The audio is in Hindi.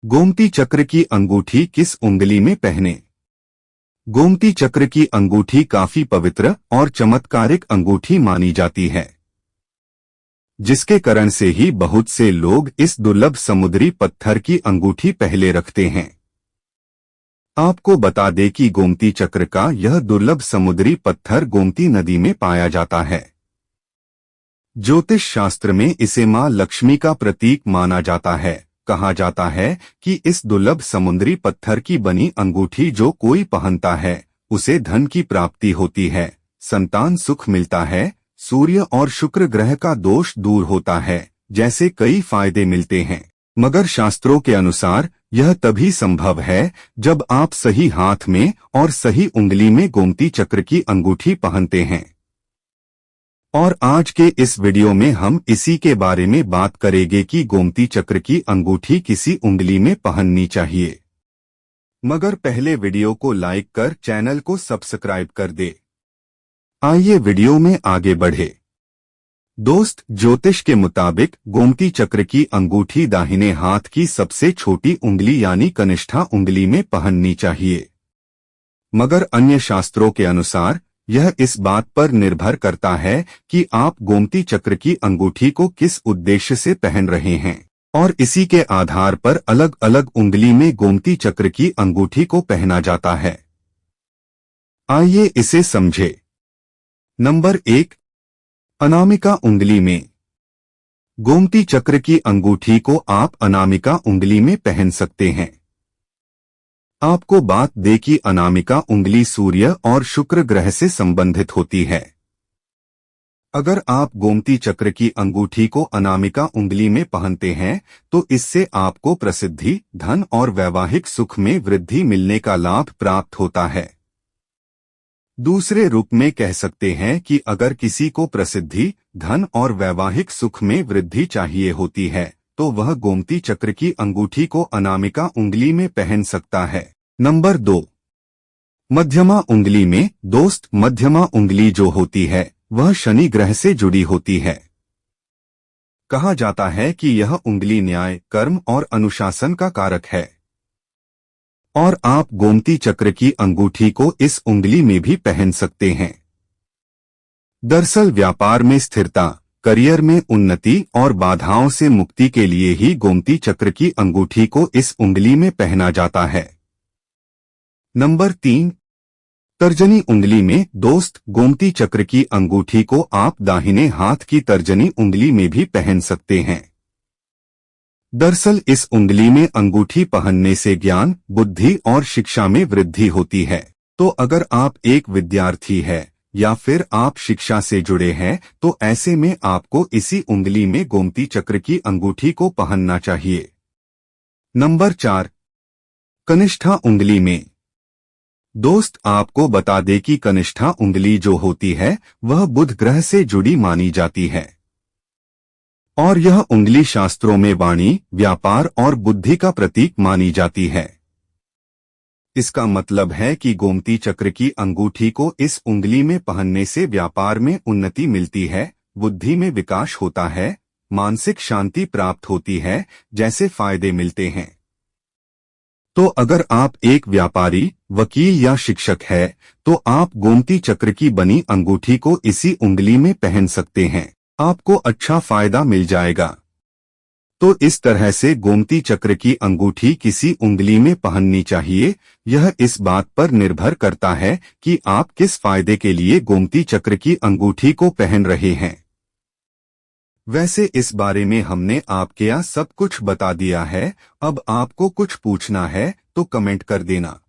गोमती चक्र की अंगूठी किस उंगली में पहने? गोमती चक्र की अंगूठी काफी पवित्र और चमत्कारिक अंगूठी मानी जाती है, जिसके कारण से ही बहुत से लोग इस दुर्लभ समुद्री पत्थर की अंगूठी पहले रखते हैं। आपको बता दें कि गोमती चक्र का यह दुर्लभ समुद्री पत्थर गोमती नदी में पाया जाता है। ज्योतिष शास्त्र में इसे मां लक्ष्मी का प्रतीक माना जाता है। कहा जाता है कि इस दुर्लभ समुद्री पत्थर की बनी अंगूठी जो कोई पहनता है उसे धन की प्राप्ति होती है, संतान सुख मिलता है, सूर्य और शुक्र ग्रह का दोष दूर होता है, जैसे कई फायदे मिलते हैं। मगर शास्त्रों के अनुसार यह तभी संभव है जब आप सही हाथ में और सही उंगली में गोमती चक्र की अंगूठी पहनते हैं। और आज के इस वीडियो में हम इसी के बारे में बात करेंगे कि गोमती चक्र की अंगूठी किसी उंगली में पहननी चाहिए। मगर पहले वीडियो को लाइक कर चैनल को सब्सक्राइब कर दे। आइए वीडियो में आगे बढ़े। दोस्त, ज्योतिष के मुताबिक गोमती चक्र की अंगूठी दाहिने हाथ की सबसे छोटी उंगली यानी कनिष्ठा उंगली में पहननी चाहिए। मगर अन्य शास्त्रों के अनुसार यह इस बात पर निर्भर करता है कि आप गोमती चक्र की अंगूठी को किस उद्देश्य से पहन रहे हैं, और इसी के आधार पर अलग अलग उंगली में गोमती चक्र की अंगूठी को पहना जाता है। आइए इसे समझे। नंबर 1, अनामिका उंगली में। गोमती चक्र की अंगूठी को आप अनामिका उंगली में पहन सकते हैं। आपको बात दें कि अनामिका उंगली सूर्य और शुक्र ग्रह से संबंधित होती है। अगर आप गोमती चक्र की अंगूठी को अनामिका उंगली में पहनते हैं तो इससे आपको प्रसिद्धि, धन और वैवाहिक सुख में वृद्धि मिलने का लाभ प्राप्त होता है। दूसरे रूप में कह सकते हैं कि अगर किसी को प्रसिद्धि, धन और वैवाहिक सुख में वृद्धि चाहिए होती है तो वह गोमती चक्र की अंगूठी को अनामिका उंगली में पहन सकता है। नंबर 2, मध्यमा उंगली में। दोस्त, मध्यमा उंगली जो होती है वह शनि ग्रह से जुड़ी होती है। कहा जाता है कि यह उंगली न्याय, कर्म और अनुशासन का कारक है, और आप गोमती चक्र की अंगूठी को इस उंगली में भी पहन सकते हैं। दरअसल व्यापार में स्थिरता, करियर में उन्नति और बाधाओं से मुक्ति के लिए ही गोमती चक्र की अंगूठी को इस उंगली में पहना जाता है। नंबर 3, तर्जनी उंगली में। दोस्त, गोमती चक्र की अंगूठी को आप दाहिने हाथ की तर्जनी उंगली में भी पहन सकते हैं। दरअसल इस उंगली में अंगूठी पहनने से ज्ञान, बुद्धि और शिक्षा में वृद्धि होती है। तो अगर आप एक विद्यार्थी है या फिर आप शिक्षा से जुड़े हैं तो ऐसे में आपको इसी उंगली में गोमती चक्र की अंगूठी को पहनना चाहिए। नंबर 4, कनिष्ठा उंगली में। दोस्त, आपको बता दें कि कनिष्ठा उंगली जो होती है वह बुध ग्रह से जुड़ी मानी जाती है, और यह उंगली शास्त्रों में वाणी, व्यापार और बुद्धि का प्रतीक मानी जाती है। इसका मतलब है कि गोमती चक्र की अंगूठी को इस उंगली में पहनने से व्यापार में उन्नति मिलती है, बुद्धि में विकास होता है, मानसिक शांति प्राप्त होती है, जैसे फायदे मिलते हैं। तो अगर आप एक व्यापारी, वकील या शिक्षक है तो आप गोमती चक्र की बनी अंगूठी को इसी उंगली में पहन सकते हैं, आपको अच्छा फायदा मिल जाएगा। तो इस तरह से गोमती चक्र की अंगूठी किसी उंगली में पहननी चाहिए। यह इस बात पर निर्भर करता है कि आप किस फायदे के लिए गोमती चक्र की अंगूठी को पहन रहे हैं। वैसे इस बारे में हमने आपके यहाँ सब कुछ बता दिया है। अब आपको कुछ पूछना है तो कमेंट कर देना।